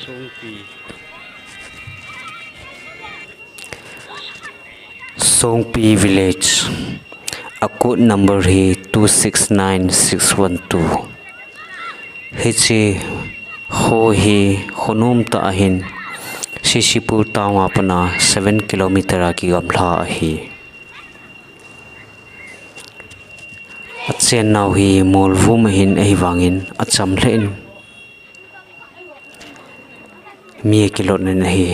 Songpi. Songpi village. A code number he 269612. Hichi ho hi honum ta ahin. Shishipur tawa pana 7 kilometer ki gamla hi. Atsen now hi molvum hin ai wangin acham hlein. Mi kilot nen hi.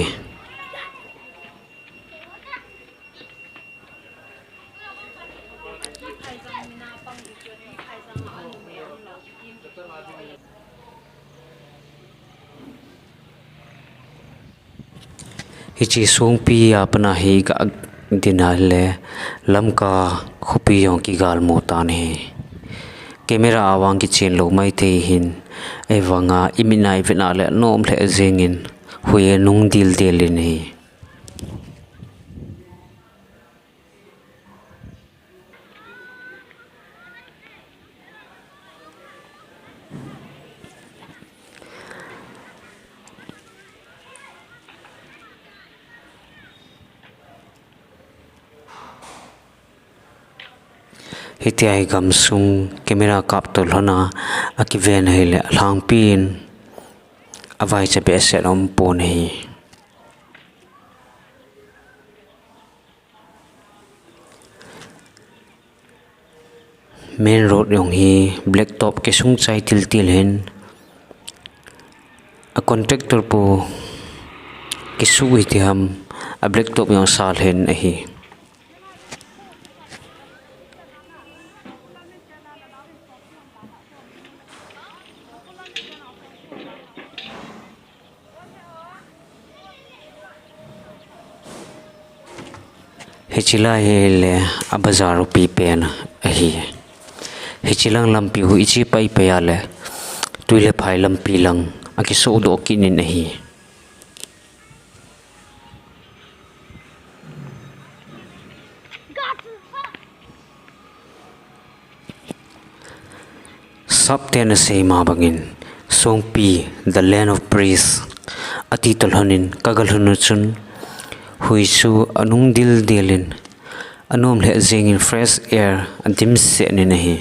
Hichi Songpi apna hi ga dinale lamka khupi yong ki gal motan hi camera awang ki chen lo mai te hin ewanga iminai vena le nom le zengin huye nung dil delin hi hitiai gamsung camera kap tol hona akiven hele lang pin avai che be set om pon hi main road yong hi black top ke sung chai til til hen a contractor po ke su hi tiam a black top yong sal hen hi Hichila hele a bazar pi pen hi hichilang lampi hu ichi pai payale tuile phai lampi lang aki so do kinin hi Sapten se ma bangin Songpi the land of breeze ati tolhanin kagal hunu chun huisu anung dil delin anom le zengin fresh air antim se ne nahi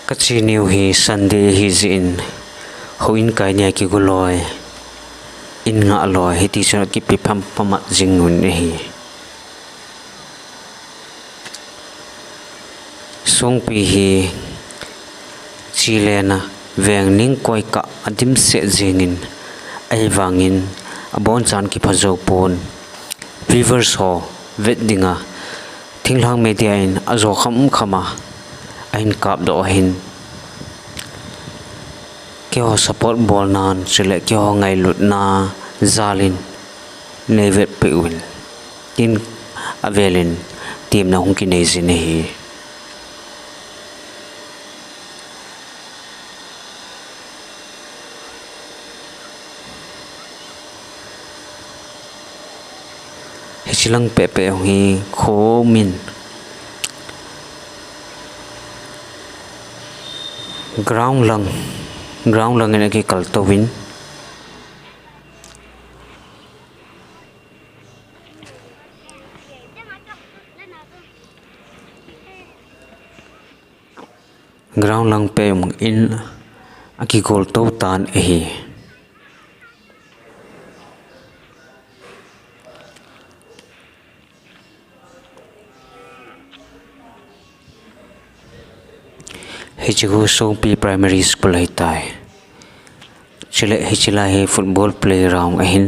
kachi new hi Sunday hi zin hoin kai nya ki guloi in nga loi hi ti cha ki pi pham pamat jingun hi Songpi hi chilena veng ning koi ka adim se jingin ai wangin abon chan ki phajo pon viewers ho weddinga thinglang media in azo kham khama ain kap do hin kyo support bol nan chile kyo ngai lut na zalin nevet peun tin avelin tim na hung ki nei zin hi hichilang pepe hi kho min ground lang ene ki kalto win ground lang pe in aki gol to tan hi Hichigu Songpi primary school hai tai chile hichila he football playground ahin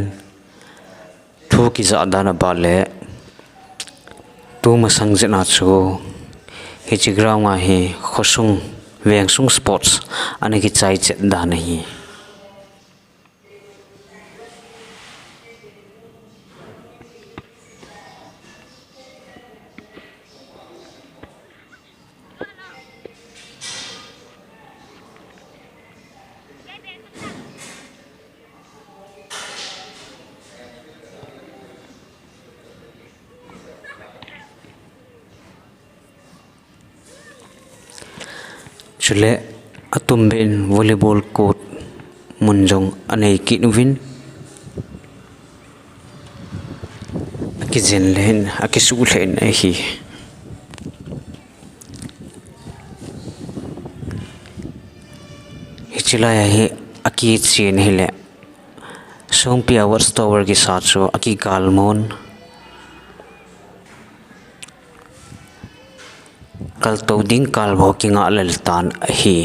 thu ki za dana ba le tu ma sang jena chu hi chi ground ma hi khosung veng sung sports ani ki chai che dana hi chule atum ben volleyball court munjong anei ki nuvin ki jen len akisu len hi hichila ya hi aki chin hele Songpi hours tower ki sa chu aki kalmon kal to ding kal bho ki nga lal tan hi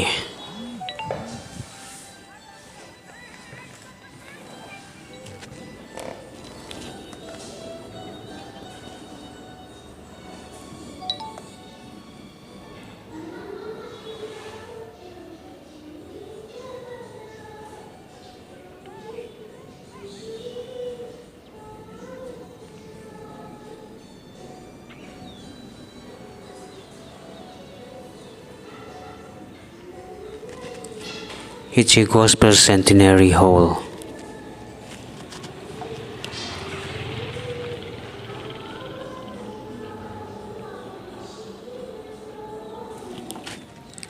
Hichi Gospel Centenary Hall.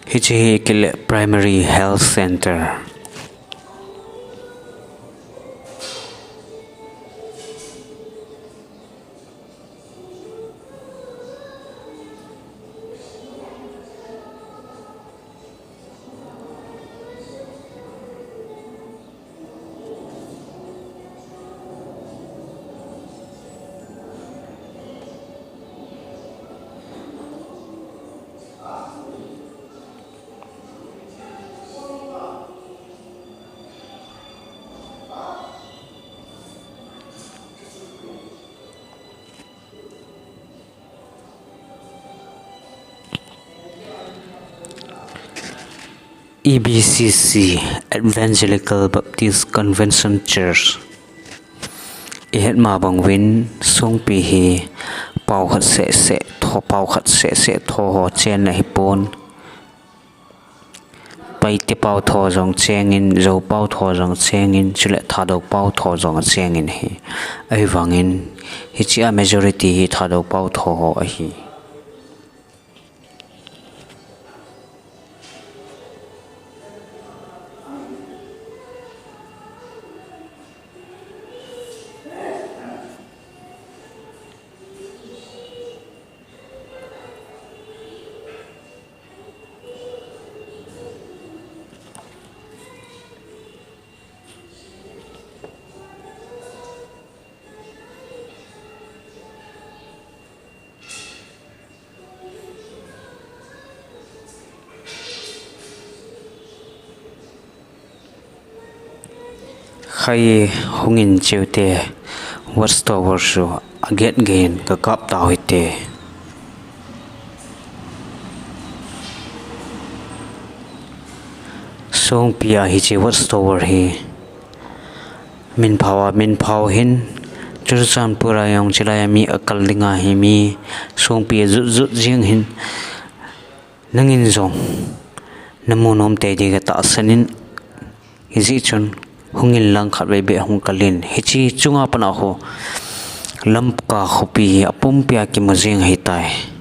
Hichi Primary Health Center. EBCC Evangelical Baptist Convention Church ihet ma bang win Songpi hi pau khat se tho ho chen na hipon pai te pau tho jong chengin zo pau tho jong chengin chule thado pau tho jong chengin hi ai wangin hi chia majority hi thado pau tho ho a hi khai hungin cheute what's the worship again ka kap ta hoite Songpi hi che what's the war hi min phau hin churchan pura yong chilaya mi akal dinga hi mi Songpi zu jing hin nangin zong namonom te de ga ta sanin hizi chun hungin lang khat be hung kalin hichi chunga pana ho lamka khopi apum pya ki mazing hitai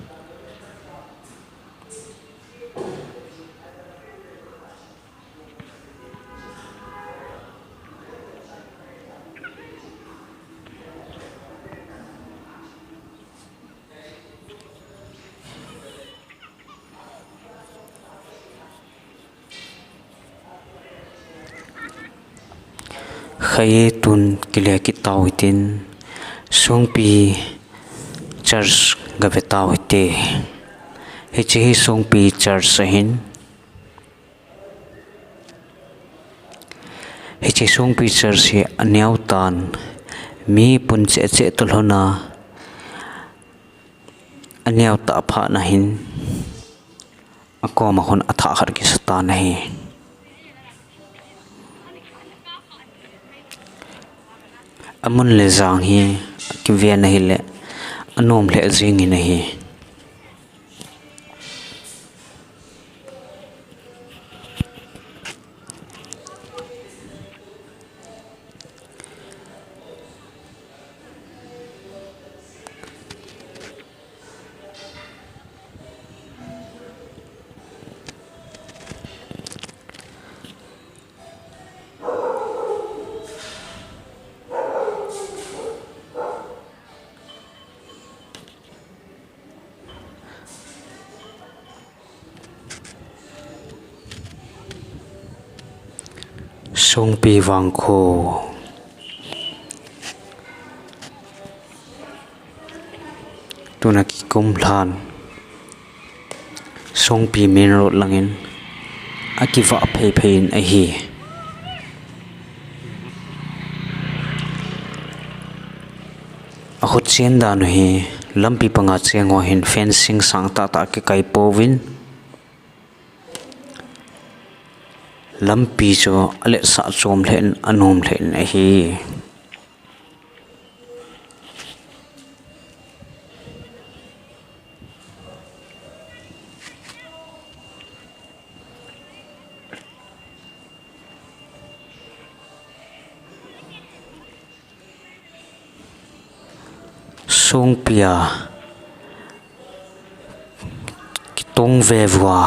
khai tun kile ki tawitin Songpi church ga betawite hichi Songpi church sahin hichi Songpi church hi anyautan mi pun che tulhona aniaw ta pha na hin ako mahon atha khar ki sata nahi amun le zang hi ki via nahi le anom le jing hi nahi Songpi wang kho tuna ki kum hlan Songpi main road langin akiwa phei a hi a khut chen da no hi lampi panga chengo hin fencing sang ta ki kai povin lampi cho ale sa chom hlen anom hlen a hi Songpia kitong vevwa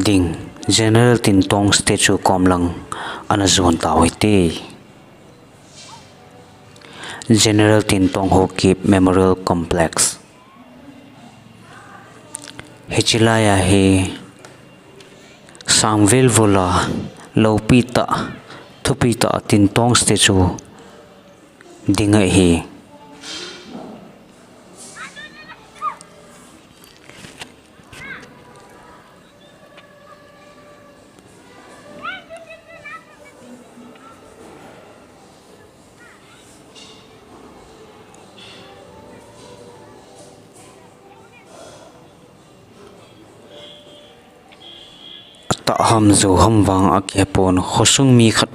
ding general tin tong statue komlang ana zon tawite general tin tong ho keep memorial complex hechilaya he sangvel vola lopita thupita tin tong statue dinga he ta ham zo ham wang akhe pon khosung mi khat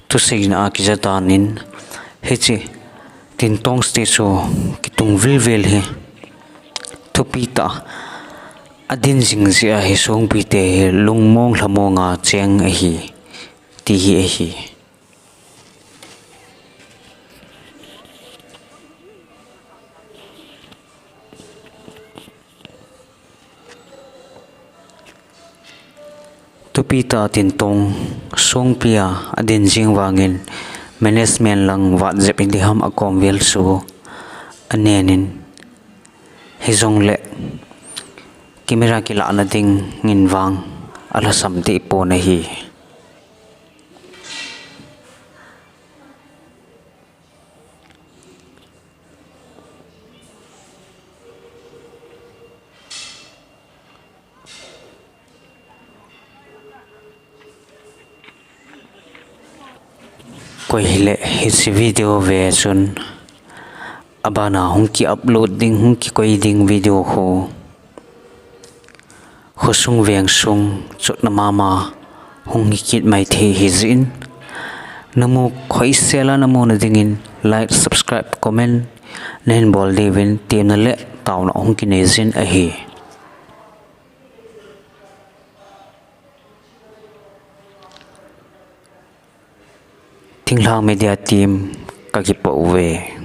tu sein a ki jatanin hechi tin tong statue ki tung vil he thupita adin jing zia he Songpi te lungmong hlamong a cheng a hi ti hi a hi tupita tin tong Songpia adin jing wangin management lang wat jep indi ham akom vel su anenin hizong le camera ki la na ding ngin wang ala samti po na hi koi hile his video ve chun abana hung ki upload ding hung ki koi ding video ho khosung veng sung chut na mama hung kit mai the hi zin namo khoi sela namo na dingin like subscribe comment nen bol devin tim na le taw na hung ki ne zin a hi Thinglang media team kagipo we